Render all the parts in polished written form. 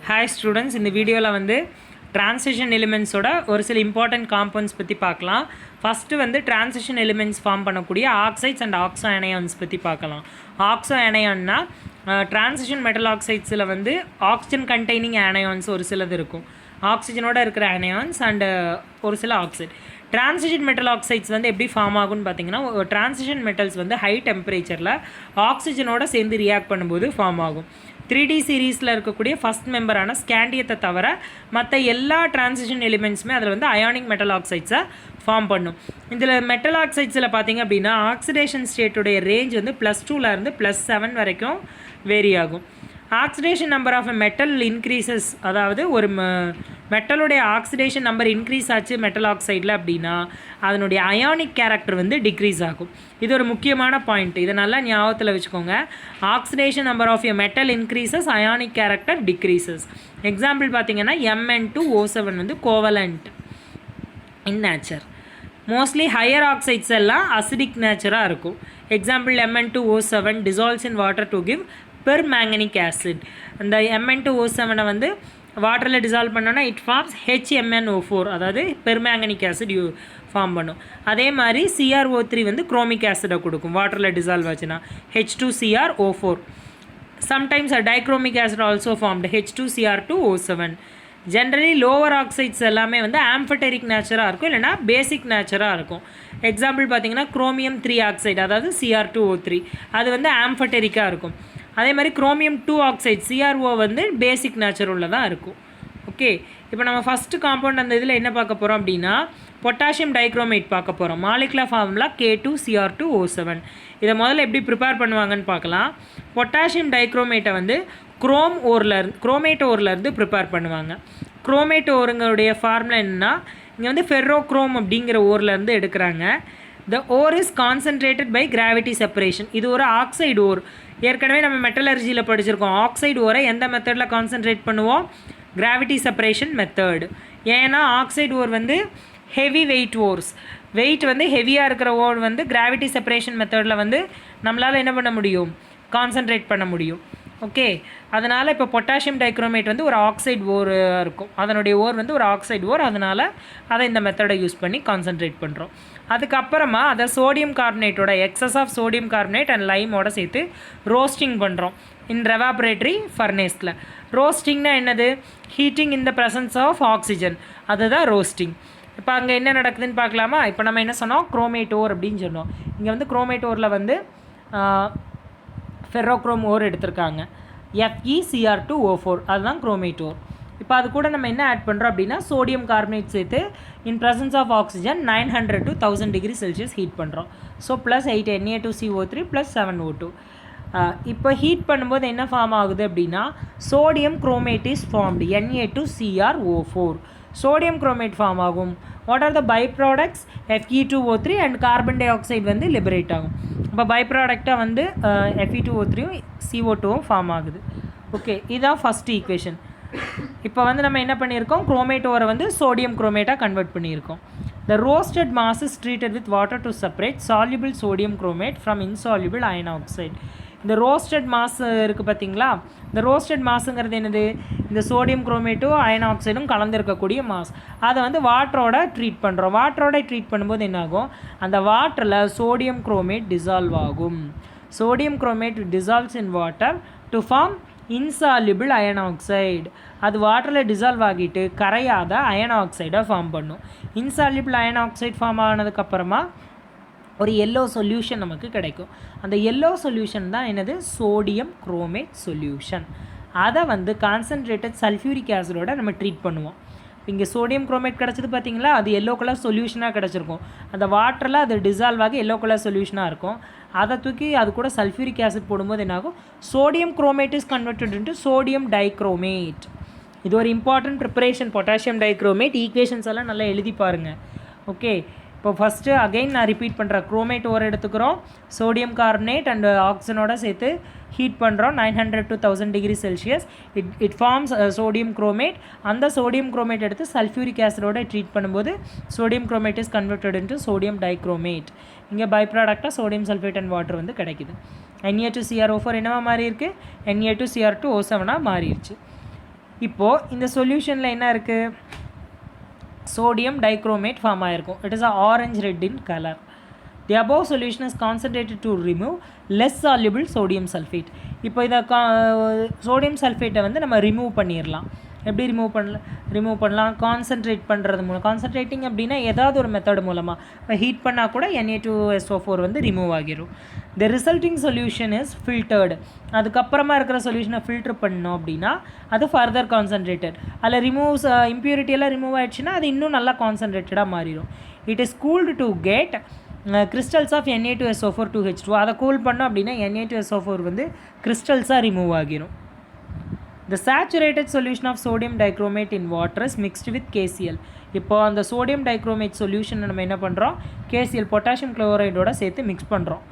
Hi students, இந்த வீடியோவில் வந்து டிரான்சிஷன் எலிமெண்ட்ஸோட ஒரு சில இம்பார்ட்டன்ட் காம்பவுண்ட்ஸ் பற்றி பார்க்கலாம். ஃபஸ்ட்டு வந்து டிரான்சிஷன் எலிமெண்ட்ஸ் ஃபார்ம் பண்ணக்கூடிய ஆக்சைட்ஸ் அண்ட் ஆக்சோ அனையான்ஸ் பற்றி பார்க்கலாம். ஆக்சோ அனையான்னா டிரான்சிஷன் மெட்டல் ஆக்சைட்ஸில் வந்து ஆக்சிஜன் கண்டெய்னிங் அனையான்ஸ் ஒரு சிலது இருக்கும். ஆக்சிஜனோட இருக்கிற அனையான்ஸ் அண்டு ஒரு சில ஆக்சைட். டிரான்சிஷன் மெட்டல் ஆக்சைட்ஸ் வந்து எப்படி ஃபார்ம் ஆகும்னு பார்த்தீங்கன்னா, டிரான்சிஷன் மெட்டல்ஸ் வந்து ஹை டெம்பரேச்சரில் ஆக்சிஜனோட சேர்ந்து ரியாக்ட் பண்ணும்போது ஃபார்ம் ஆகும். 3D சீரீஸில் இருக்கக்கூடிய ஃபஸ்ட் மெம்பரான ஸ்கேண்டியத்தை தவிர மற்ற எல்லா டிரான்சிஷன் எலிமெண்ட்ஸுமே அதில் வந்து அயானிக் மெட்டல் ஆக்சைட்ஸை ஃபார்ம் பண்ணும். இதில் மெட்டல் ஆக்சைட்ஸில் பார்த்திங்க அப்படின்னா ஆக்சிடேஷன் ஸ்டேட்டுடைய ரேஞ்ச் வந்து +2லேருந்து +7 வரைக்கும் வேரி ஆகும். Oxidation number of metal increases, அதாவது ஒரு மெட்டலுடைய ஆக்சிடேஷன் நம்பர் இன்க்ரீஸ் ஆச்சு மெட்டல் ஆக்சைடில் அப்படின்னா அதனுடைய அயானிக் கேரக்டர் வந்து டிக்ரீஸ் ஆகும். இது ஒரு முக்கியமான பாயிண்ட், இதை நல்லா ஞாபகத்தில் வச்சுக்கோங்க. Oxidation number of metal increases, ionic character decreases. Example பார்த்தீங்கன்னா Mn2O7 வந்து covalent in nature. Mostly higher oxides எல்லாம் அசிடிக் நேச்சராக இருக்கும். Example Mn2O7 dissolves in water to give permanganic acid. அந்த Mn2O7 வந்து வாட்டரில் டிசால்வ் பண்ணோன்னா இட் ஃபார்ம்ஸ் HMnO4, அதாவது பெர்மேங்கனிக் ஆசிட் ஃபார்ம் பண்ணும். அதே மாதிரி CrO3 வந்து குரோமிக் ஆசிடை கொடுக்கும் வாட்டரில் டிசால்வ் ஆச்சுன்னா, H2CrO4. Sometimes dichromic acid also formed, H2Cr2O7. Generally lower oxides எல்லாமே வந்து ஆம்ஃபட்டரிக் நேச்சராக இருக்கும், இல்லைனா பேசிக் நேச்சராக இருக்கும். எக்ஸாம்பிள் பார்த்தீங்கன்னா குரோமியம் 3 ஆக்சைடு, அதாவது Cr2O3, அது வந்து ஆம்ஃபட்டரிக்காக இருக்கும். அதே மாதிரி குரோமியம் 2 ஆக்சைடு CrO வந்து பேசிக் நேச்சர் உள்ளதாக இருக்கும். ஓகே, இப்போ நம்ம ஃபஸ்ட்டு காம்பவுண்ட் அந்த இதில் என்ன பார்க்க போகிறோம் அப்படின்னா பொட்டாசியம் டைக்ரோமேட் பார்க்க போகிறோம். Molecular formula K2Cr2O7. இதை முதல்ல எப்படி ப்ரிப்பேர் பண்ணுவாங்கன்னு பார்க்கலாம். பொட்டாசியம் டைக்ரோமேட்டை வந்து குரோமேட் ஓர்லேருந்து ப்ரிப்பேர் பண்ணுவாங்க. குரோமேட் ஓருங்களுடைய ஃபார்முலா என்னென்னா, இங்கே வந்து ஃபெர்ரோக்ரோம் அப்படிங்கிற ஓர்லேருந்து எடுக்கிறாங்க. The ore is concentrated by gravity separation. இது ஒரு ஆக்சைடு ஓர். ஏற்கனவே நம்ம மெட்டலர்ஜியில் படிச்சிருக்கோம். ஆக்சைடு ஓரை எந்த மெத்தடில் கான்சன்ட்ரேட் பண்ணுவோம்? Gravity separation method. ஏன்னா ஆக்சைடு ஓர் வந்து ஹெவி வெயிட் ஓர்ஸ். வெயிட் வந்து ஹெவியாக இருக்கிற ஓர் வந்து கிராவிட்டி செப்பரேஷன் மெத்தடில் வந்து நம்மளால் என்ன பண்ண முடியும்? கான்சன்ட்ரேட் பண்ண முடியும். ஓகே, அதனால் இப்போ பொட்டாசியம் டைக்ரோமேட் வந்து ஒரு ஆக்சைடு ஓர் இருக்கும். அதனுடைய ஓர் வந்து ஒரு ஆக்சைடு ஓர், அதனால் அதை இந்த மெத்தடை யூஸ் பண்ணி கான்சன்ட்ரேட் பண்ணுறோம். அதுக்கப்புறமா அதை சோடியம் கார்பனேட்டோட excess of sodium carbonate and லைமோட சேர்த்து ரோஸ்டிங் பண்ணுறோம் இன் ரெவாபரேட்டரி ஃபர்னேஸில். ரோஸ்டிங்னா என்னது? Heating in the presence of oxygen, அதுதான் ரோஸ்டிங். இப்போ அங்கே என்ன நடக்குதுன்னு பார்க்கலாமா? இப்போ நம்ம என்ன சொன்னோம்? குரோமேட் ஓர் அப்படின்னு சொன்னோம். இங்கே வந்து குரோமேட் ஓரில் வந்து ஃபெர்ரோக்ரோம் ஓர் எடுத்திருக்காங்க, FeCr2O4, அதுதான் குரோமேட் ஓர். இப்போ அது கூட நம்ம என்ன ஆட் பண்ணுறோம் அப்படின்னா சோடியம் கார்பனேட் சேர்த்து in presence of oxygen 900 to 1000 degree Celsius heat பண்ணுறோம். So +8 Na2CO3 +7O2. இப்போ ஹீட் பண்ணும்போது என்ன ஃபார்ம் ஆகுது அப்படின்னா sodium chromate is formed, Na2CrO4. Sodium chromate form ஆகும். What are the by products? Fe2O3 and carbon dioxide வந்து liberate ஆகும். இப்போ பை ப்ராடக்டாக வந்து Fe2O3யும் CO2வும் ஃபார்ம் ஆகுது. ஓகே, இதுதான் ஃபஸ்ட்டு ஈக்குவேஷன். இப்போ வந்து நம்ம என்ன பண்ணியிருக்கோம்? குரோமேட் ஓரை வந்து சோடியம் குரோமேட்டாக கன்வெர்ட் பண்ணியிருக்கோம். The roasted mass is treated with water to separate soluble sodium chromate from insoluble iron oxide. இந்த ரோஸ்டட் மாஸ் இருக்குது பார்த்தீங்களா? இந்த ரோஸ்டட் மாஸுங்கிறது என்னது? இந்த சோடியம் குரோமேட்டும் அயன் ஆக்சைடும் கலந்துருக்கக்கூடிய மாஸ். அதை வந்து வாட்டரோட ட்ரீட் பண்ணுறோம். வாட்டரோட ட்ரீட் பண்ணும்போது என்னாகும்? அந்த வாட்டரில் சோடியம் குரோமேட் டிசால்வ் ஆகும். Sodium chromate dissolves in water to form insoluble iron oxide. அது வாட்டரில் டிசால்வ் ஆகிட்டு கரையாத அயன் ஆக்சைடை ஃபார்ம் பண்ணும். இன்சால்யூபிள் அயன் ஆக்சைடு ஃபார்ம் ஆனதுக்கப்புறமா ஒரு எல்லோ சொல்யூஷன் நமக்கு கிடைக்கும். அந்த எல்லோ சொல்யூஷன் தான் என்னது? Sodium chromate solution. அதை வந்து கான்சன்ட்ரேட்டட் சல்ஃபியூரிக் ஆசிடோட நம்ம ட்ரீட் பண்ணுவோம். இங்கே சோடியம் குரோமேட் கிடச்சது பார்த்தீங்களா? அது எல்லோ கலர் சொல்யூஷனாக கிடச்சிருக்கும். அந்த வாட்டரில் அது டிசால்வ் ஆகி எல்லோ கலர் சொல்யூஷனாக இருக்கும். அதை தூக்கி அது கூட சல்ஃபியூரிக் ஆசிட் போடும்போது என்னாகும்? Sodium chromate is converted into sodium dichromate. இது ஒரு important preparation. Potassium dichromate equations எல்லாம் நல்லா எழுதி பாருங்கள். ஓகே, இப்போ ஃபஸ்ட்டு அகைன் நான் ரிப்பீட் பண்ணுறேன். குரோமேட் ஓர் எடுத்துக்கிறோம், சோடியம் கார்பனேட் அண்ட் ஆக்சிஜனோட சேர்த்து ஹீட் பண்ணுறோம் 900 to 1000 degree Celsius. It forms sodium chromate. அந்த சோடியம் குரோமேட் எடுத்து சல்ஃபியூரிக் ஆசிடோட ட்ரீட் பண்ணும்போது sodium chromate is converted into sodium dichromate. இங்கே பை ப்ராடக்டாக சோடியம் சல்ஃபேட் அண்ட் வாட்டர் வந்து கிடைக்குது. Na2CrO4 என்னவா மாறி இருக்குது? Na2Cr2O7 மாறிடுச்சு. இப்போது இந்த சொல்யூஷனில் என்ன இருக்குது, sodium dichromate ஃபார்ம் ஆகிருக்கும். It is orange red in colour. The above solution is concentrated to remove less soluble sodium sulfate. இப்போ இதை சோடியம் சல்ஃபேட்டை வந்து நம்ம ரிமூவ் பண்ணிடலாம். எப்படி ரிமூவ் பண்ணலாம்? கான்சன்ட்ரேட் பண்ணுறது மூலம். கான்சன்ட்ரேட்டிங் அப்படின்னா ஏதாவது ஒரு மெத்தட் மூலமாக இப்போ ஹீட் பண்ணால் கூட Na2SO4 வந்து ரிமூவ் ஆகிரும். த ரிசல்ட்டிங் சொல்யூஷன் இஸ் ஃபில்டர்டு. அதுக்கப்புறமா இருக்கிற சொல்யூஷனை ஃபில்டர் பண்ணோம் அப்படின்னா அது ஃபர்தர் கான்சன்ட்ரேட்டட். அதில் இம்ப்யூரிட்டியெல்லாம் ரிமூவ் ஆகிடுச்சுன்னா அது இன்னும் நல்லா கான்சன்ட்ரேட்டடாக மாறிடும். It is cooled to get crystals of Na2SO4 2H2. அதை கூல் பண்ணோம் அப்படின்னா Na2SO4 வந்து கிறிஸ்டல்ஸாக ரிமூவ் ஆகிரும். The saturated solution of sodium dichromate in water is mixed with KCl. இப்போ அந்த sodium dichromate solution நம்ம என்ன பண்ணுறோம், KCl பொட்டாசியம் குளோரைடோட சேர்த்து மிக்ஸ் பண்ணுறோம்.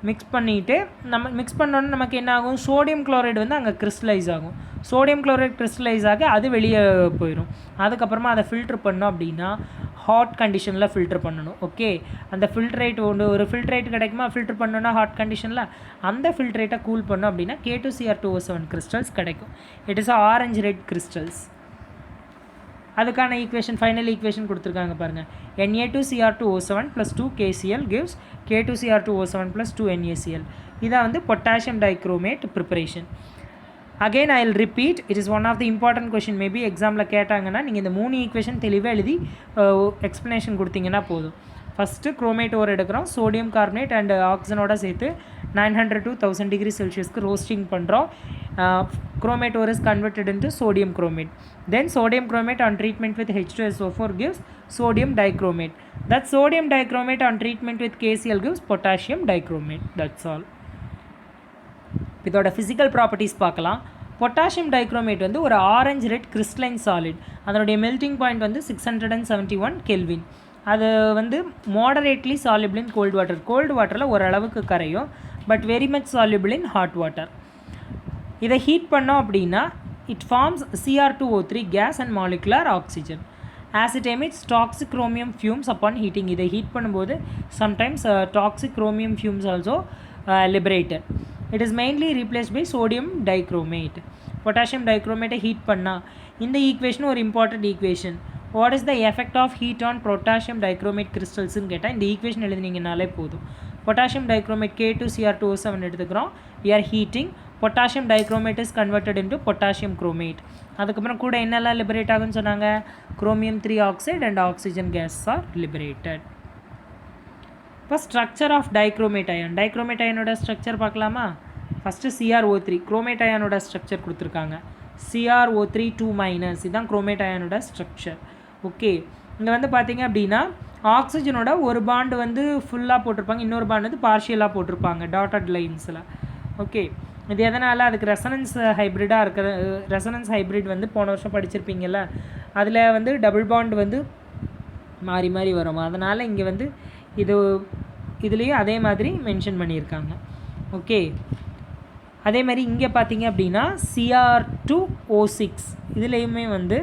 மிக்ஸ் பண்ணிவிட்டு நம்ம மிக்ஸ் பண்ணோன்னு நமக்கு என்ன ஆகும், சோடியம் குளோரைடு வந்து அங்கே கிறிஸ்டலைஸ் ஆகும். சோடியம் குளோரைடு கிறிஸ்டலைஸ் ஆகி அது வெளியே போயிடும். அதுக்கப்புறமா அதை ஃபில்ட்ரு பண்ணோம் அப்படின்னா ஹாட் கண்டிஷனில் ஃபில்ட்ரு பண்ணணும். ஓகே, அந்த ஃபில்ட்ரேட் ஒரு ஃபில்ட்ரேட் கிடைக்குமா, ஃபில்ட்ரு பண்ணோன்னா ஹாட் கண்டிஷனில் அந்த ஃபில்ட்ரேட்டை கூல் பண்ணோம் அப்படின்னா K2Cr2O7 கிறிஸ்டல்ஸ் கிடைக்கும். It is orange red crystals. அதுக்கான ஈக்குவேஷன், ஃபைனல் ஈக்குவேஷன் கொடுத்துருக்காங்க பாருங்கள். Na2Cr2O7 + 2KCl gives K2Cr2O7 + 2NaCl. இதான் வந்து potassium dichromate preparation. Again I will repeat, it is one of the important question. Maybe எக்ஸாமில் கேட்டாங்கன்னா நீங்கள் இந்த 3 ஈக்குவேஷன் தெளிவாக எழுதி எக்ஸ்ப்ளனேஷன் கொடுத்தீங்கன்னா போதும். ஃபஸ்ட்டு குரோமேட் ஓர் எடுக்கிறோம், சோடியம் கார்பனேட் அண்ட் ஆக்சிஜனோட சேர்த்து 900 to 1000 degree Celsiusக்கு ரோஸ்டிங் பண்ணுறோம். Chromate ore is converted into sodium chromate. Then sodium chromate on treatment with H2SO4 gives sodium dichromate. That sodium dichromate on treatment with KCl gives potassium dichromate. That's all. இதோட physical properties பார்க்கலாம். Potassium dichromate வந்து ஒரு orange red crystalline solid. அதனுடைய melting point வந்து 671 kelvin. அது வந்து moderately soluble in cold water. Cold வாட்டரில் ஓரளவுக்கு கரையும், but very much soluble in hot water. இதை ஹீட் பண்ணோம் அப்படின்னா it forms Cr2O3 gas and molecular oxygen. As it emits toxic chromium fumes upon heating. இதை ஹீட் பண்ணும்போது sometimes toxic chromium fumes also liberated. It is mainly replaced by sodium dichromate. Potassium டைக்ரோமேட்டை heat பண்ணால் இந்த equation ஒரு important equation. What is the effect of heat on potassium dichromate கிறிஸ்டல்ஸ்ன்னு கேட்டால் இந்த equation எழுதினீங்கனாலே போதும். பொட்டாசியம் டைக்ரோமேட் K2Cr2O7 எடுத்துக்கிறோம். we are heating. Potassium dichromate is converted into potassium chromate. அதுக்கப்புறம் கூட என்னெல்லாம் லிபரேட் ஆகுன்னு சொன்னாங்க, chromium 3 oxide and oxygen gas are liberated. இப்போ structure of dichromate ion. Dichromate அயானோட ஸ்ட்ரக்சர் பார்க்கலாமா? ஃபஸ்ட்டு CrO3 குரோமேட் அயானோட ஸ்ட்ரக்சர் கொடுத்துருக்காங்க. CrO3 2- இதுதான் குரோமேட் அயானோட ஸ்ட்ரக்சர். ஓகே, இங்கே வந்து பார்த்தீங்க அப்படின்னா ஆக்சிஜனோட ஒரு பாண்டு வந்து ஃபுல்லாக போட்டிருப்பாங்க, இன்னொரு பாண்டு வந்து பார்ஷியலாக போட்டிருப்பாங்க டாட்டட் லைன்ஸில். ஓகே, இது எதனால், அதுக்கு ரெசனன்ஸ் ஹைப்ரிடாக இருக்கிற ரெசனன்ஸ் ஹைப்ரிட் வந்து போன வருஷம் படிச்சிருப்பீங்கள்ல, அதில் வந்து டபுள் பாண்ட் வந்து மாறி மாறி வரும். அதனால் இங்கே வந்து இதுலேயும் அதே மாதிரி மென்ஷன் பண்ணியிருக்காங்க. ஓகே, அதே மாதிரி இங்கே பார்த்தீங்க அப்படின்னா Cr2O6 இதுலேயுமே வந்து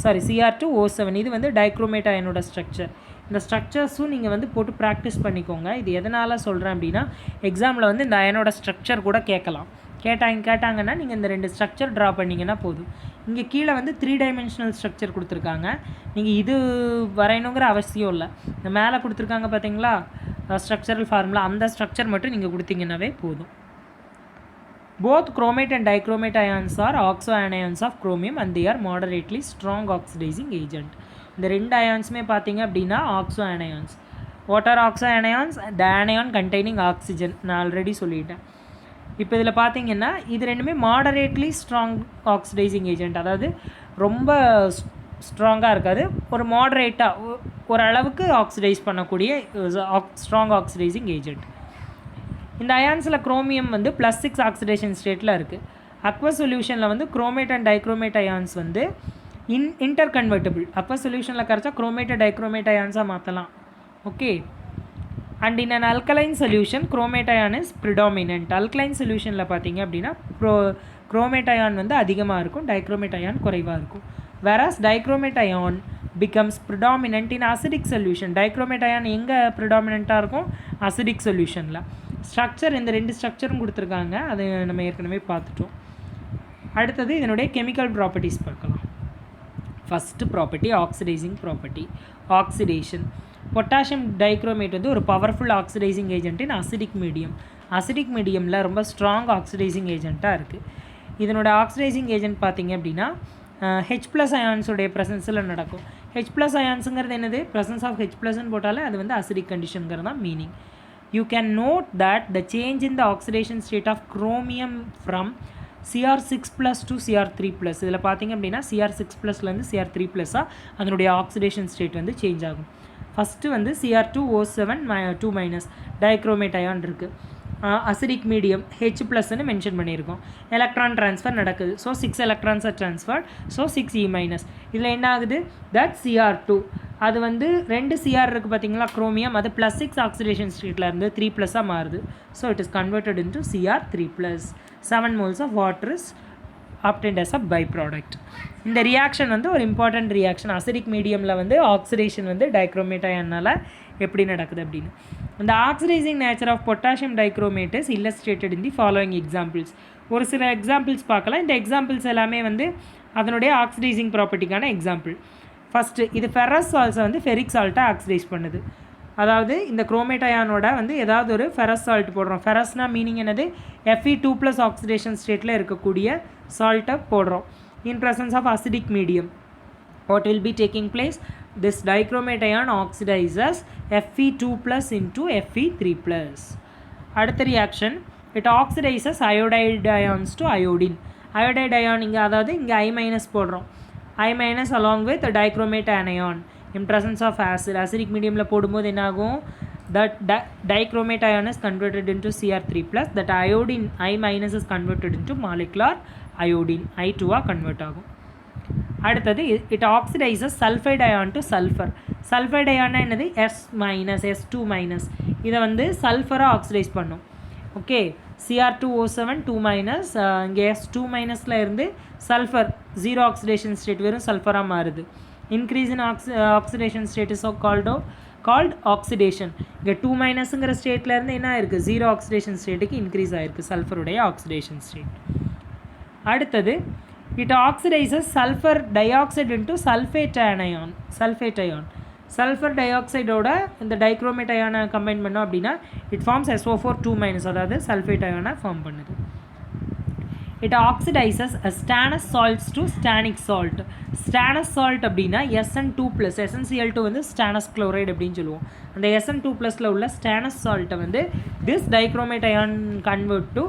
Cr2O7 இது வந்து டைக்ரோமேட் அயனோட ஸ்ட்ரக்சர். இந்த ஸ்ட்ரக்சர்ஸும் நீங்கள் வந்து போட்டு ப்ராக்டிஸ் பண்ணிக்கோங்க. இது எதனால் சொல்கிறேன் அப்படின்னா எக்ஸாமில் வந்து இந்த அயனோட ஸ்ட்ரக்சர் கூட கேட்டாங்கன்னா நீங்கள் இந்த 2 ஸ்ட்ரக்சர் ட்ரா பண்ணிங்கன்னா போதும். இங்கே கீழே வந்து 3 டைமென்ஷனல் ஸ்ட்ரக்சர் கொடுத்துருக்காங்க. நீங்கள் இது வரையணுங்கிற அவசியம் இல்லை. இந்த மேலே கொடுத்துருக்காங்க பார்த்தீங்களா ஸ்ட்ரக்சரல் ஃபார்முலா, அந்த ஸ்ட்ரக்சர் மட்டும் நீங்கள் கொடுத்தீங்கன்னாவே போதும். Both chromate and dichromate ions are oxoanions of chromium and they are moderately strong oxidizing agent. இந்த 2 அயான்ஸுமே பார்த்தீங்க அப்படின்னா oxoanions. What are oxoanions? The anion containing oxygen. நான் ஆல்ரெடி சொல்லிட்டேன். இப்போ இதில் பார்த்தீங்கன்னா இது ரெண்டுமே மாடரேட்லி ஸ்ட்ராங் ஆக்சிடைசிங் ஏஜென்ட். அதாவது ரொம்ப ஸ்ட்ராங்காக இருக்காது, ஒரு மாடரேட்டாக ஓரளவுக்கு ஆக்சிடைஸ் பண்ணக்கூடிய ஸ்ட்ராங் ஆக்சிடைசிங் ஏஜென்ட். இந்த அயான்ஸில் குரோமியம் வந்து +6 ஆக்சிடேஷன் ஸ்டேட்டில் இருக்குது. அக்வஸ் சொல்யூஷனில் வந்து குரோமேட் அண்ட் டைக்ரோமேட் அயான்ஸ் வந்து இன்டர் கன்வெர்ட்டபிள். அக்வஸ் சொல்யூஷனில் கரைச்சா குரோமேட் டைக்ரோமேட் அயான்ஸாக மாற்றலாம். Okay, and in an alkaline solution chromate ion is predominant. Alkaline சொல்யூஷனில் பார்த்தீங்க அப்படின்னா குரோமேட் அயான் வந்து அதிகமாக இருக்கும், டைக்ரோமேட் அயான் குறைவாக இருக்கும். Whereas dichromate ion becomes predominant in acidic solution. Dichromate ion எங்கே ப்ரிடாமினண்ட்டாக இருக்கும்? அசிடிக் சொல்யூஷனில். ஸ்ட்ரக்சர் இந்த 2 ஸ்ட்ரக்சரும் கொடுத்துருக்காங்க, அது நம்ம ஏற்கனவே பார்த்துட்டோம். அடுத்தது இதனுடைய கெமிக்கல் ப்ராப்பர்ட்டிஸ் பார்க்கலாம். First property oxidising property. Oxidation. Potassium dichromate வந்து ஒரு பவர்ஃபுல் ஆக்சிடைசிங் ஏஜென்ட் இன் அசிடிக் மீடியம். அசிடிக் மீடியமில் ரொம்ப ஸ்ட்ராங் ஆக்சிடைசிங் ஏஜென்ட்டாக இருக்குது. இதனோட ஆக்சிடைசிங் ஏஜென்ட் பார்த்திங்க அப்படின்னா H+ அயான்ஸுடைய ப்ரெசன்ஸில் நடக்கும். H+ அயான்ஸுங்கிறது என்னது? ப்ரெசன்ஸ் ஆஃப் H+ன்னு போட்டாலே அது வந்து அசிடிக் கண்டிஷனுங்கிறது தான் meaning. You can note that the change in the oxidation state of chromium from Cr6+ to Cr3+. இதில் பார்த்திங்க அப்படின்னா Cr6+லேருந்து Cr3+ஆக அதனுடைய ஆக்சிடேஷன் ஸ்டேட் வந்து சேஞ்ச் ஆகும். ஃபஸ்ட்டு வந்து Cr2O7 டைக்ரோமேட் அயான் இருக்குது. அசிடிக் மீடியம் H+ன்னு மென்ஷன் பண்ணியிருக்கோம். எலக்ட்ரான் ட்ரான்ஸ்ஃபர் நடக்குது. So 6 electrons are transferred. So 6E-. இதில் என்ன ஆகுது? தட் Cr2 அது வந்து 2 Cr இருக்குது பார்த்தீங்களா குரோமியம், அது +6 ஆக்சிடேஷன் ஸ்டேட்டில் இருந்து 3+ஆக மாறுது. So it is converted into Cr3+. 7 moles of water is obtained as a byproduct. இந்த ரியாக்ஷன் வந்து ஒரு இம்பார்ட்டன்ட் ரியாக்ஷன். அசிடிக் மீடியமில் வந்து ஆக்சிடேஷன் வந்து டைக்ரோமேட் அயானால் எப்படி நடக்குது அப்படின்னு. இந்த oxidising nature of potassium dichromate is illustrated in the following examples. ஒரு சில எக்ஸாம்பிள்ஸ் பார்க்கலாம். இந்த எக்ஸாம்பிள்ஸ் எல்லாமே வந்து அதனுடைய ஆக்சிடைசிங் ப்ராப்பர்ட்டிக்கான எக்ஸாம்பிள். ஃபஸ்ட்டு இது ஃபெரஸ் சால்ட்ஸை வந்து ஃபெரிக் சால்ட்டை ஆக்சிடைஸ் பண்ணுது. அதாவது இந்த குரோமேட் அயானோட வந்து ஏதாவது ஒரு ஃபெரஸ் சால்ட் போடுறோம். ஃபெரஸ்னால் மீனிங் என்னது? Fe2+ ஆக்சிடேஷன் ஸ்டேட்டில் இருக்கக்கூடிய சால்ட்டை போடுறோம். In presence of acidic medium what will be taking place? This dichromate ion oxidizes Fe2+ into Fe3+. அடுத்த reaction, it oxidizes iodide ions to iodine. iodide ion இங்கே அதாவது இங்கே I- போடுறோம். I- along with dichromate anion in presence of acid. acidic mediumல போடும்போது என்ன ஆகும்? That dichromate ion is converted into Cr3+. that iodine I- is converted into molecular iodine. I2 convert ஆகும். அடுத்தது it oxidizes sulfide ion to sulfur. sulfide ion என்னது? S-, S2-. இதை வந்து சல்ஃபராக oxidise பண்ணும். Okay, Cr2O7 2-, இங்கே S2- இருந்து sulphur 0 oxidation state வெறும் சல்ஃபராக மாறுது. Increase in oxidation state is called oxidation. இங்கே 2- ஸ்டேட்லேருந்து என்ன ஆயிருக்கு? 0 ஆக்சிடேஷன் ஸ்டேட்டுக்கு இன்க்ரீஸ் ஆகிருக்கு சல்ஃபருடைய ஆக்சிடேஷன் ஸ்டேட். அடுத்தது it oxidizes sulfur dioxide into sulfate ion. sulfur dioxide ஓட இந்த டைக்ரோமேட் அயானை கம்பைன் பண்ணோம் அப்படின்னா it forms SO4 2-, அதாவது சல்ஃபேட் அயானை ஃபார்ம் பண்ணுது. it oxidizes stannous salts to stannic salt. stannous salt அப்படின்னா SN2+, SnCl2 வந்து stannous chloride அப்படின்னு சொல்லுவோம். அந்த SN2+ல உள்ள stannous saltை வந்து this dichromate ion convert to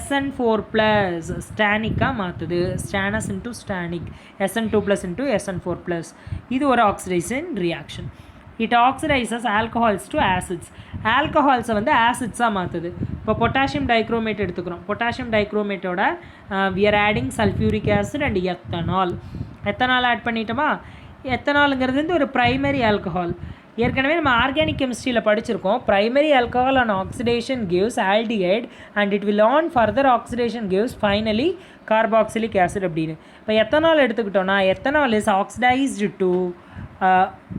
SN4+, ஸ்டானிக்காக மாற்றுது. stannous into stannic, SN2+ into SN4+. இது ஒரு oxidation reaction. it oxidizes alcohols to acids. ஆல்கஹால்ஸை வந்து ஆசிட்ஸாக மாற்றுது. இப்போ பொட்டாசியம் டைக்ரோமேட் எடுத்துக்கிறோம். பொட்டாசியம் டைக்ரோமேட்டோட we are adding sulfuric acid and ethanol. Ethanol add பண்ணிட்டோமா? எத்தனாலுங்கிறது வந்து ஒரு ப்ரைமரி ஆல்கஹால். ஏற்கனவே நம்ம ஆர்கானிக் கெமிஸ்ட்ரியில் படிச்சிருக்கோம். Primary alcohol on oxidation gives aldehyde and it will on further oxidation gives finally carboxylic acid அப்படின்னு. இப்போ எத்தனால் எடுத்துக்கிட்டோன்னா ethanol is oxidized to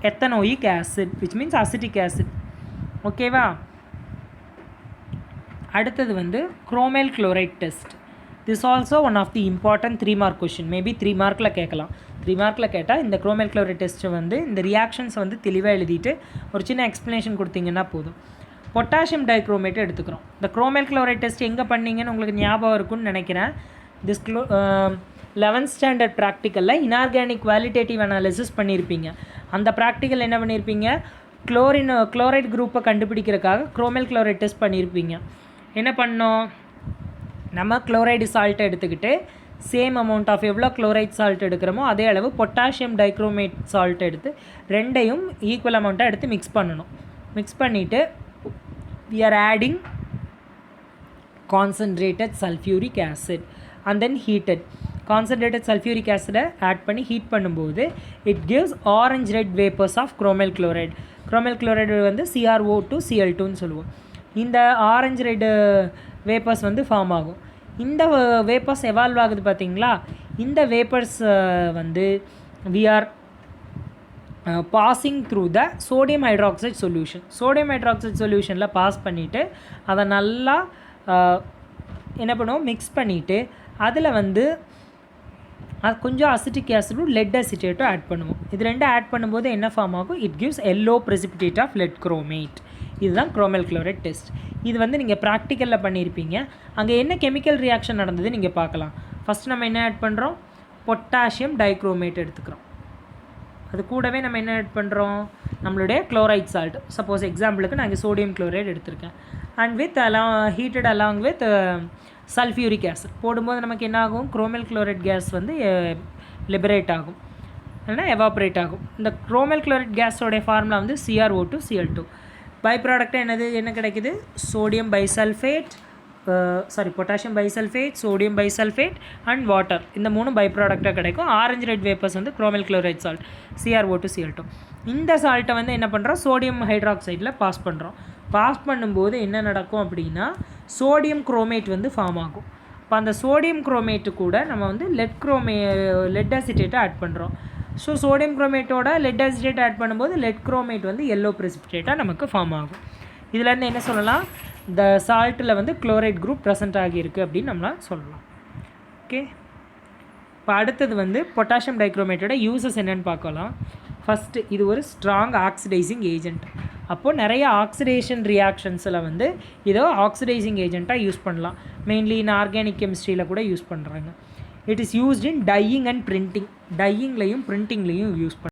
ethanoic acid which means acetic acid. ஓகேவா? அடுத்தது வந்து chromyl chloride test. This also one of the important 3 mark question. Maybe 3 மார்க்கில் கேட்கலாம். 3 மார்க்கில் கேட்டால் இந்த குரோமைல் குளோரைட் டெஸ்ட்டை வந்து இந்த ரியாக்ஷன்ஸ் வந்து தெளிவாக எழுதிட்டு ஒரு சின்ன எக்ஸ்ப்ளனேஷன் கொடுத்தீங்கன்னா போதும். பொட்டாசியம் டைக்ரோமேட் எடுத்துக்கிறோம். இந்த குரோமைல் குளோரைட் டெஸ்ட் எங்கே பண்ணீங்கன்னு உங்களுக்கு ஞாபகம் இருக்குன்னு நினைக்கிறேன். திஸ் 11th ஸ்டாண்டர்ட் ப்ராக்டிக்கலில் இன்ஆர்கானிக் குவாலிட்டேட்டிவ் அனாலிசிஸ் பண்ணியிருப்பீங்க. அந்த ப்ராக்டிக்கல் என்ன பண்ணியிருப்பீங்க? குளோரைட் குரூப்பை கண்டுபிடிக்கிறதுக்காக குரோமைல் குளோரைட் டெஸ்ட் பண்ணியிருப்பீங்க. என்ன பண்ணோம்? நம்ம குளோரைடு சால்ட்டை எடுத்துக்கிட்டு சேம் அமௌண்ட் ஆஃப் எவ்வளோ குளோரைட் சால்ட் எடுக்கிறோமோ அதே அளவு பொட்டாசியம் டைக்ரோமேட் சால்ட் எடுத்து ரெண்டையும் ஈக்குவல் அமௌண்ட்டாக எடுத்து மிக்ஸ் பண்ணணும். மிக்ஸ் பண்ணிவிட்டு we are adding concentrated sulfuric acid and then heated. concentrated sulfuric acid add பண்ணி ஹீட் பண்ணும்போது it gives orange red vapors of chromyl chloride. chromyl chloride வந்து CrO2Cl2ன்னு சொல்லுவோம். இந்த ஆரஞ்சு ரெட்டு வேப்பர்ஸ் வந்து ஃபார்ம் ஆகும். இந்த வேப்பர்ஸ் எவால்வ் ஆகுது பார்த்தீங்களா? இந்த வேப்பர்ஸ் வந்து we are passing through the sodium hydroxide solution. sodium hydroxide solutionல பாஸ் பண்ணிவிட்டு அதை நல்லா என்ன பண்ணுவோம்? மிக்ஸ் பண்ணிவிட்டு அதில் வந்து அது கொஞ்சம் அசிட்டிக் ஆசிடும் லெட் அசிட்டேட்டும் ஆட் பண்ணுவோம். இது ரெண்டும் ஆட் பண்ணும்போது என்ன ஃபார்ம் ஆகும்? It gives yellow precipitate of lead chromate. இதுதான் குரோமல் குளோரைட் டெஸ்ட். இது வந்து நீங்கள் ப்ராக்டிக்கலில் பண்ணியிருப்பீங்க. அங்கே என்ன கெமிக்கல் ரியாக்ஷன் நடந்தது நீங்கள் பார்க்கலாம். ஃபஸ்ட் நம்ம என்ன ஆட் பண்ணுறோம்? பொட்டாசியம் டைக்ரோமேட் எடுத்துக்கிறோம். அது கூடவே நம்ம என்ன ஆட் பண்ணுறோம்? நம்மளுடைய குளோரைட் சால்ட். சப்போஸ் எக்ஸாம்பிளுக்கு நான் இங்கே சோடியம் குளோரைட் எடுத்திருக்கேன். And with heated along with sulphuric acid போடும்போது நமக்கு என்ன ஆகும்? குரோமல் குளோரைட் கேஸ் வந்து லிபரேட் ஆகும், இல்லைனா எவாப்ரேட் ஆகும். இந்த குரோமல் குளோரைட் கேஸோடைய ஃபார்முலா வந்து CrO2 Cl2. பை ப்ராடக்டாக என்ன கிடைக்குது? Sodium bisulphate, potassium bisulphate, sodium bisulphate and water. இந்த 3 பை ப்ராடக்டாக கிடைக்கும். ஆரஞ்சு ரெட் வேப்பர்ஸ் வந்து குரோமல் குளோரைட் சால்ட் CrO2 Cl2. இந்த சால்ட்டை வந்து என்ன பண்ணுறோம்? சோடியம் ஹைட்ராக்சைடில் பாஸ் பண்ணுறோம். பாஸ் பண்ணும்போது என்ன நடக்கும் அப்படின்னா சோடியம் குரோமேட் வந்து ஃபார்ம் ஆகும். இப்போ அந்த சோடியம் குரோமேட்டு கூட நம்ம வந்து லெட் அசிட்டேட்டை ஆட் பண்ணுறோம். ஸோ சோடியம் குரோமேட்டோட லெட் அசிட்டேட் ஆட் பண்ணும்போது லெட் குரோமேட் வந்து எல்லோ precipitate நமக்கு ஃபார்ம் ஆகும். இதுலேருந்து என்ன சொல்லலாம்? இந்த சால்ட்டில் வந்து குளோரைட் குரூப் ப்ரெசென்ட் ஆகியிருக்கு அப்படின்னு நம்மளால் சொல்லலாம். ஓகே, இப்போ அடுத்தது வந்து பொட்டாசியம் டைக்ரோமேட்டோட யூசஸ் என்னென்னு பார்க்கலாம். ஃபஸ்ட்டு, இது ஒரு ஸ்ட்ராங் ஆக்சிடைசிங் ஏஜென்ட். அப்போது நிறைய ஆக்சிடேஷன் ரியாக்ஷன்ஸில் வந்து இதோ ஆக்சிடைசிங் ஏஜென்ட்டாக யூஸ் பண்ணலாம். மெயின்லி இன் ஆர்கானிக் கெமிஸ்ட்ரியில் கூட யூஸ் பண்ணுறாங்க. It is used in dyeing and printing. டையிங்லையும் பிரிண்டிங்லையும் யூஸ்